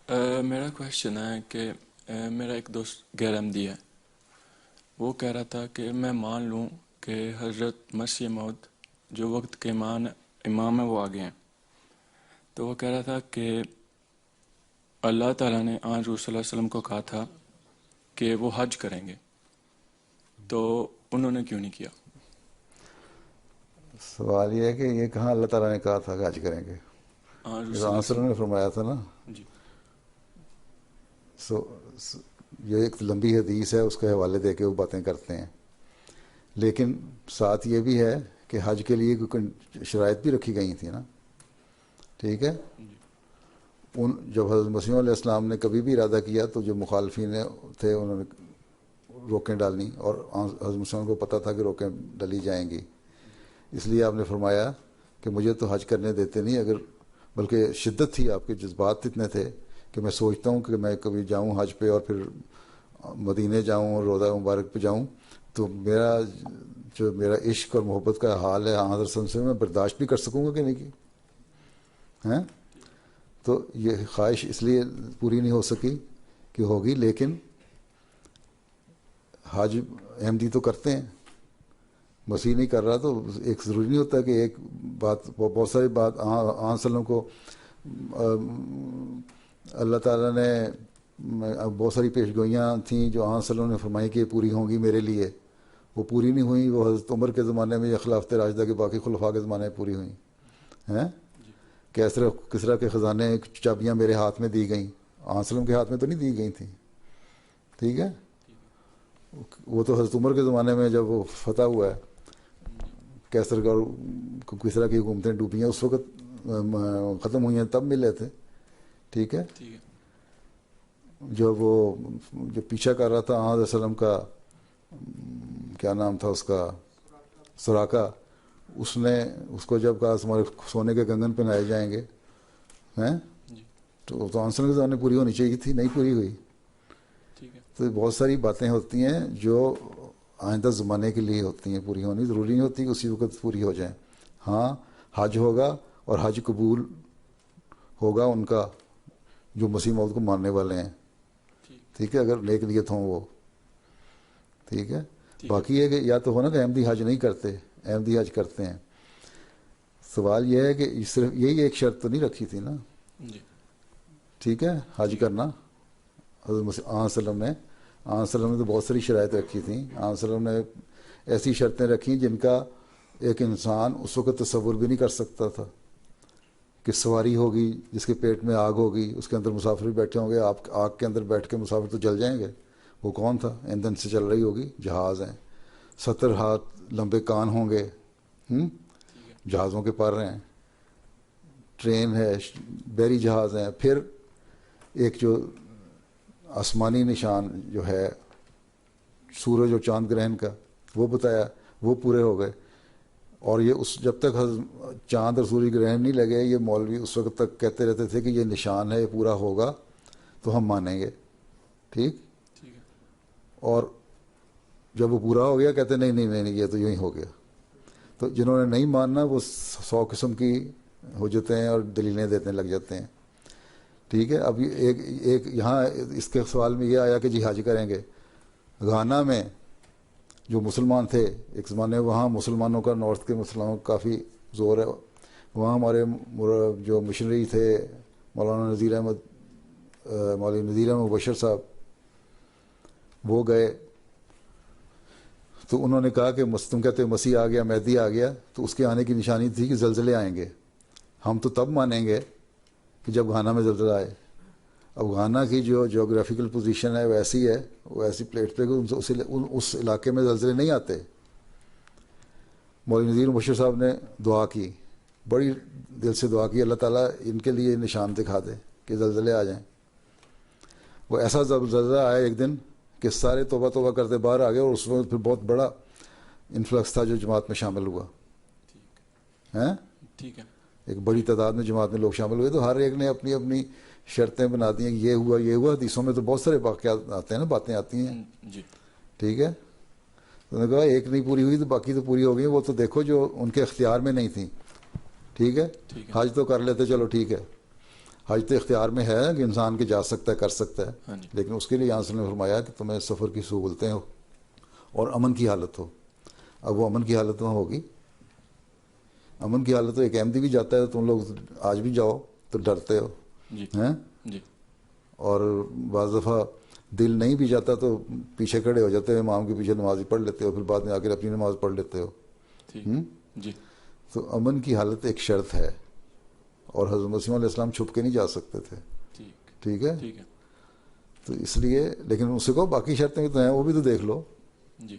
میرا کویشچن ہے کہ میرا ایک دوست غیر احمدی ہے. وہ کہہ رہا تھا کہ میں مان لوں کہ حضرت مسیح موعود جو وقت کے امام ہیں وہ آگے ہیں. تو وہ کہہ رہا تھا کہ اللہ تعالیٰ نے آن حضور صلی اللہ علیہ وسلم کو کہا تھا کہ وہ حج کریں گے، تو انہوں نے کیوں نہیں کیا؟ سوال یہ ہے کہ یہ کہاں اللہ تعالیٰ نے کہا تھا کہ حج کریں گے؟ آن حضور یہ صلی اللہ آنسر علیہ نے فرمایا تھا نا. وسلم. جی. یہ ایک لمبی حدیث ہے، اس کے حوالے دے کے وہ باتیں کرتے ہیں. لیکن ساتھ یہ بھی ہے کہ حج کے لیے کوئی شرائط بھی رکھی گئی تھی نا. ٹھیک ہے. جب حضرت مسیح علیہ السلام نے کبھی بھی ارادہ کیا تو جو مخالفین تھے انہوں نے روکیں ڈالنی، اور حضرت مسیح کو پتہ تھا کہ روکیں ڈلی جائیں گی. اس لیے آپ نے فرمایا کہ مجھے تو حج کرنے دیتے نہیں، اگر بلکہ شدت تھی، آپ کے جذبات اتنے تھے کہ میں سوچتا ہوں کہ میں کبھی جاؤں حج پہ اور پھر مدینے جاؤں اور روضہ مبارک پہ جاؤں تو میرا عشق اور محبت کا حال ہے حضرت صلی اللہ علیہ وسلم سے، میں برداشت بھی کر سکوں گا کہ نہیں کی ہیں. تو یہ خواہش اس لیے پوری نہیں ہو سکی کہ ہوگی. لیکن حج احمدی تو کرتے ہیں، مسیح نہیں کر رہا، تو ایک ضروری نہیں ہوتا کہ ایک بات، بہت ساری بات آن وسلم کو اللہ تعالیٰ نے بہت ساری پیش گوئیاں تھیں جو آن وسلم نے فرمائی کہ پوری ہوں گی میرے لیے، وہ پوری نہیں ہوئیں. وہ حضرت عمر کے زمانے میں یا خلافت راشدہ کے باقی خلفاء کے زمانے میں پوری ہوئیں ہیں. کہ کسرا کے خزانے چابیاں میرے ہاتھ میں دی گئیں، آن وسلم کے ہاتھ میں تو نہیں دی گئی تھیں. ٹھیک ہے. وہ تو حضرت عمر کے زمانے میں جب وہ فتح ہوا ہے، کیسر کا کسرا کی حکومتیں ڈوبی ہیں، اس وقت ختم ہوئی ہیں، تب ملے تھے. ٹھیک ہے. جو پیچھا کر رہا تھا آن علیہ وسلم کا، کیا نام تھا اس کا، سراقہ، اس نے اس کو جب کہا تمہارے سونے کے کنگن پہنائے جائیں گے ہیں، تو آن وسلم کے زمانے پوری ہونی چاہیے تھی، نہیں پوری ہوئی. تو بہت ساری باتیں ہوتی ہیں جو آئندہ زمانے کے لیے ہوتی ہیں، پوری ہونی ضروری نہیں ہوتی کہ اسی وقت پوری ہو جائیں. ہاں حج ہوگا، اور حج قبول ہوگا ان کا جو مسیح موعود کو ماننے والے ہیں. ٹھیک ہے، اگر نیک نیت ہوں وہ. ٹھیک ہے. باقی یہ کہ یا تو ہونا کہ احمدی حج نہیں کرتے، احمدی حج کرتے ہیں. سوال یہ ہے کہ صرف یہی ایک شرط تو نہیں رکھی تھی نا. ٹھیک ہے. حج کرنا حضرت وسلم نے تو بہت ساری شرائط رکھی تھیں. وسلم نے ایسی شرطیں رکھیں جن کا ایک انسان اس وقت تصور بھی نہیں کر سکتا تھا، کہ سواری ہوگی جس کے پیٹ میں آگ ہوگی، اس کے اندر مسافر بھی بیٹھے ہوں گے، آگ کے اندر بیٹھ کے مسافر تو جل جائیں گے. وہ کون تھا؟ ایندھن سے چل رہی ہوگی، جہاز ہیں، 70 ہاتھ لمبے کان ہوں گے، جہازوں کے پر ہیں، ٹرین ہے، بحری جہاز ہیں. پھر ایک جو آسمانی نشان جو ہے سورج اور چاند گرہن کا، وہ بتایا، وہ پورے ہو گئے. اور یہ جب تک چاند اور سورج گرہن نہیں لگے، یہ مولوی اس وقت تک کہتے رہتے تھے کہ یہ نشان ہے، یہ پورا ہوگا تو ہم مانیں گے. ٹھیک. اور جب وہ پورا ہو گیا کہتے نہیں یہ تو یوں ہی ہو گیا. تو جنہوں نے نہیں ماننا وہ 100 قسم کی حجتیں اور دلیلیں دینے لگ جاتے ہیں. ٹھیک ہے. اب ایک یہاں اس کے سوال میں یہ آیا کہ جی حج کریں گے. گھانا میں جو مسلمان تھے ایک زمانے میں، وہاں مسلمانوں کا، نارتھ کے مسلمانوں کا کافی زور ہے. وہاں ہمارے جو مشنری تھے مولانا نذیر احمد بشر صاحب، وہ گئے تو انہوں نے کہا کہ تم کہتے مسیح آ گیا، مہدی آ گیا، تو اس کے آنے کی نشانی تھی کہ زلزلے آئیں گے. ہم تو تب مانیں گے کہ جب گھانا میں زلزلہ آئے. اب گھانا کی جو جغرافیکل پوزیشن ہے وہ ایسی ہے، وہ ایسی پلیٹ پہ کہ اس علاقے میں زلزلے نہیں آتے. مولانا نذیر بشر صاحب نے دعا کی، بڑی دل سے دعا کی، اللہ تعالیٰ ان کے لیے نشان دکھا دے کہ زلزلے آ جائیں. وہ ایسا زلزلہ آیا ایک دن کہ سارے توبہ کرتے باہر آ گئے، اور اس وقت پھر بہت بڑا انفلکس تھا جو جماعت میں شامل ہوا. ٹھیک ہے. ایک بڑی تعداد میں جماعت میں لوگ شامل ہوئے. تو ہر ایک نے اپنی اپنی شرطیں بنا دی ہیں کہ یہ ہوا. حدیثوں میں تو بہت سارے واقعات آتے ہیں نا، باتیں آتی ہیں. ٹھیک ہے. تو انہوں نے کہا ایک نہیں پوری ہوئی تو باقی تو پوری ہو گئی. وہ تو دیکھو جو ان کے اختیار میں نہیں تھیں. ٹھیک ہے. حج تو کر لیتے، چلو ٹھیک ہے. حج تو اختیار میں ہے کہ انسان کے جا سکتا ہے، کر سکتا ہے، ہاں جی لیکن اس کے لیے یہاں سے نے فرمایا کہ تمہیں سفر کی سہولتیں ہو اور امن کی حالت ہو. اب وہ امن کی حالت وہاں ہوگی؟ امن کی حالت تو ایک احمدی بھی جاتا ہے، تم لوگ آج بھی جاؤ تو ڈرتے ہو جی ہیں، جی اور بعض دفعہ دل نہیں بھی جاتا تو پیچھے کھڑے ہو جاتے ہو، امام کے پیچھے نماز پڑھ لیتے ہو، پھر بعد میں آ کے اپنی نماز پڑھ لیتے ہو. ٹھیک جی تو امن کی حالت ایک شرط ہے، اور حضرت مسیح علیہ السلام چھپ کے نہیں جا سکتے تھے. ٹھیک ٹھیک ہے، ٹھیک ہے تو اس لیے لیکن اس سے کہو باقی شرطیں بھی تو ہیں، وہ بھی تو دیکھ لو. جی